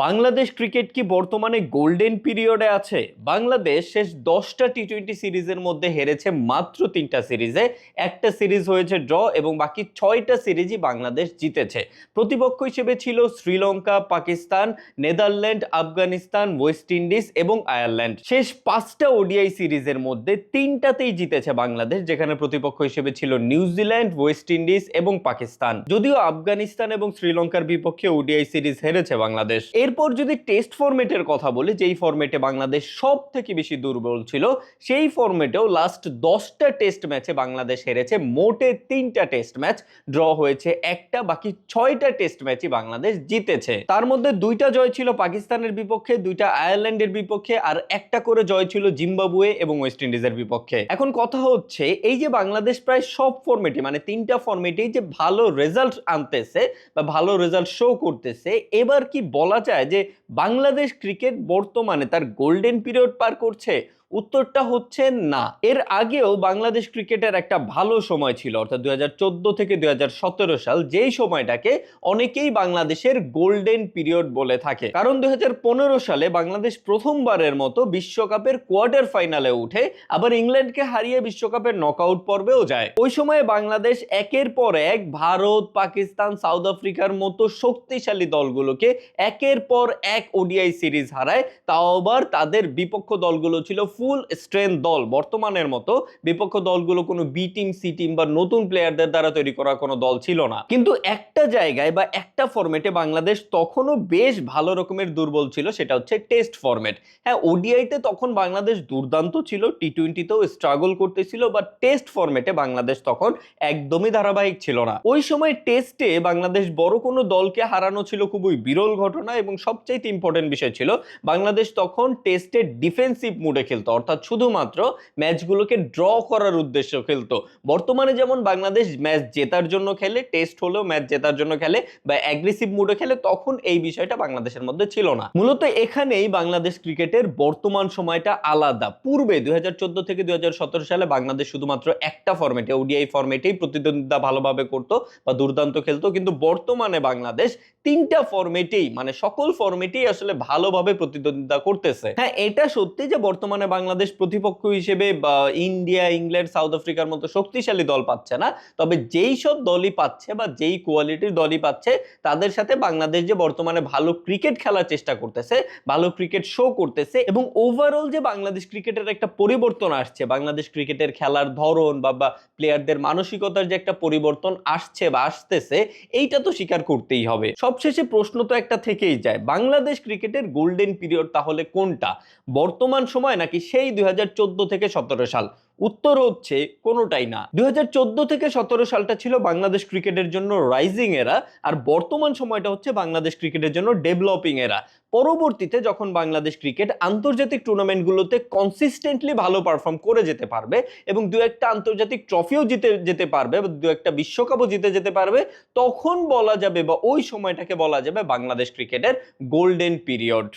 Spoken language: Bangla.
বাংলাদেশ ক্রিকেট কি বর্তমানে গোল্ডেন পিরিয়ডে আছে? বাংলাদেশ শেষ 10টা টি-20 সিরিজের মধ্যে হেরেছে মাত্র 3টা সিরিজে। একটা সিরিজ হয়েছে ড্র এবং বাকি 6টা সিরিজই বাংলাদেশ জিতেছে। প্রতিপক্ষ হিসেবে ছিল Sri Lanka, Pakistan, Netherland, Afghanistan, West Indies এবং আয়ারল্যান্ড। শেষ 5টা ওডিআই সিরিজের মধ্যে 3টাতেই জিতেছে বাংলাদেশ, যেখানে প্রতিপক্ষ হিসেবে ছিল নিউজিল্যান্ড, ওয়েস্ট ইন্ডিজ এবং পাকিস্তান। যদিও আফগানিস্তান এবং শ্রীলঙ্কার বিপক্ষে ওডিআই সিরিজ হেরেছে বাংলাদেশ। এরপর যদি টেস্ট ফরম্যাটের কথা বলি, যেই ফরম্যাটে বাংলাদেশ সব থেকে বেশি দুর্বল ছিল, সেই ফরম্যাটেও লাস্ট 10টা টেস্ট ম্যাচে বাংলাদেশ হেরেছে মোটে 3টা টেস্ট ম্যাচ, ড্র হয়েছে একটা, বাকি 6টা টেস্ট ম্যাচই বাংলাদেশ জিতেছে। তার মধ্যে 2টা জয় ছিল পাকিস্তানের বিপক্ষে, 2টা আয়ারল্যান্ডের বিপক্ষে, আর একটা করে জয় ছিল জিম্বাবুয়ে এবং ওয়েস্ট ইন্ডিজের বিপক্ষে। এখন কথা হচ্ছে, এই যে বাংলাদেশ প্রায় সব ফরম্যাটে মানে 3টা ফরম্যাটেই যে ভালো রেজাল্ট আনতেছে বা ভালো রেজাল্ট শো করতেছে, এবার কি বলা যায় যে বাংলাদেশ ক্রিকেট বর্তমানে তার গোল্ডেন পিরিয়ড পার করছে? উত্তরটা হচ্ছে না। এর আগেও বাংলাদেশ ক্রিকেটের একটা ভালো সময় ছিল, অর্থাৎ 2014 থেকে 2017 সাল, যেই সময়টাকে অনেকেই বাংলাদেশের গোল্ডেন পিরিয়ড বলে থাকে। কারণ 2015 সালে বাংলাদেশ প্রথমবারের মতো বিশ্বকাপের কোয়ার্টার ফাইনালে উঠে, আবার ইংল্যান্ডকে হারিয়ে বিশ্বকাপের নকআউট পর্বেও যায়। ওই সময়ে বাংলাদেশ একের পর এক ভারত, পাকিস্তান, সাউথ আফ্রিকার মতো শক্তিশালী দলগুলোকে একের পর এক ওডিআই সিরিজ হারায়, তাও আবার তাদের বিপক্ষ দলগুলো ছিল ফুল স্ট্রেংথ দল। বর্তমানের মতো বিপক্ষ দলগুলো কোনো বি টিম, সি টিম বা নতুন প্লেয়ারদের দ্বারা তৈরি করা কোনো দল ছিল না। কিন্তু একটা জায়গায় বা একটা ফরম্যাটে বাংলাদেশ তখনও বেশ ভালো রকমের দুর্বল ছিল, সেটা হচ্ছে টেস্ট ফরম্যাট। হ্যাঁ, ওডিআইতে তখন বাংলাদেশ দুর্দান্ত ছিল, টি-20তেও স্ট্রাগল করতেছিল, বাট টেস্ট ফরম্যাটে বাংলাদেশ তখন একদমই ধারাবাহিক ছিল না। ওই সময় টেস্টে বাংলাদেশ বড় কোনো দলকে হারানো ছিল খুবই বিরল ঘটনা, এবং সবচেয়ে ইম্পর্টেন্ট বিষয় ছিল বাংলাদেশ তখন টেস্টে ডিফেন্সিভ মুডে খেলতো, অর্থাৎ শুধুমাত্র ম্যাচগুলোকে ড্র করার উদ্দেশ্যে খেলতো। বর্তমানে যেমন বাংলাদেশ ম্যাচ জেতার জন্য খেলে, টেস্ট হলেও ম্যাচ জেতার জন্য খেলে বা অ্যাগ্রেসিভ মুডে খেলে, তখন এই বিষয়টা বাংলাদেশের মধ্যে ছিল না। মূলত এখানেই বাংলাদেশ ক্রিকেটের বর্তমান সময়টা আলাদা। পূর্বে 2014 থেকে 2017 সালে বাংলাদেশ শুধুমাত্র একটা ফরম্যাটে, ওডিআই ফরম্যাটেই প্রতিদ্বন্দ্বিতা ভালোভাবে করতো বা দুর্দান্ত খেলতো, কিন্তু বর্তমানে বাংলাদেশ 3টা ফরম্যাটেই মানে সকল ফরম্যাটেই আসলে ভালোভাবে প্রতিদ্বন্দ্বিতা করতেছে। হ্যাঁ, এটা সত্যি যে বর্তমানে বাংলাদেশ প্রতিপক্ষ হিসেবে বা ইন্ডিয়া, ইংল্যান্ড, সাউথ আফ্রিকার মতো শক্তিশালী দল পাচ্ছে না, তবে যেই সব দলই পাচ্ছে বা যেই কোয়ালিটির দলই পাচ্ছে, তাদের সাথে বাংলাদেশ যে বর্তমানে ভালো ক্রিকেট খেলার চেষ্টা করতেছে, ভালো ক্রিকেট শো করতেছে, এবং ওভারঅল যে বাংলাদেশ ক্রিকেটের একটা পরিবর্তন আসছে, বাংলাদেশ ক্রিকেটের খেলার ধরন বা প্লেয়ারদের মানসিকতার যে একটা পরিবর্তন আসছে বা আসতেছে, এইটা তো স্বীকার করতেই হবে। সবশেষে প্রশ্ন তো একটা থেকেই যায়, বাংলাদেশ ক্রিকেটের গোল্ডেন পিরিয়ড তাহলে কোনটা, বর্তমান সময় নাকি সেই 2014 থেকে 17 সাল? উত্তর হচ্ছে কোনোটাই না। 2014 থেকে 17 সালটা ছিল বাংলাদেশ ক্রিকেটের জন্য রাইজিং এরা, আর বর্তমান সময়টা হচ্ছে বাংলাদেশ ক্রিকেটের জন্য ডেভেলপিং এরা। পরবর্তীতে যখন বাংলাদেশ ক্রিকেট আন্তর্জাতিক টুর্নামেন্টগুলোতে কনসিস্টেন্টলি ভালো পারফর্ম করে যেতে পারবে এবং দু একটা আন্তর্জাতিক ট্রফিও জিতে যেতে পারবে বা দু একটা বিশ্বকাপও জিতে যেতে পারবে, তখন বলা যাবে বা ওই সময়টাকে বলা যাবে বাংলাদেশ ক্রিকেটের গোল্ডেন পিরিয়ড।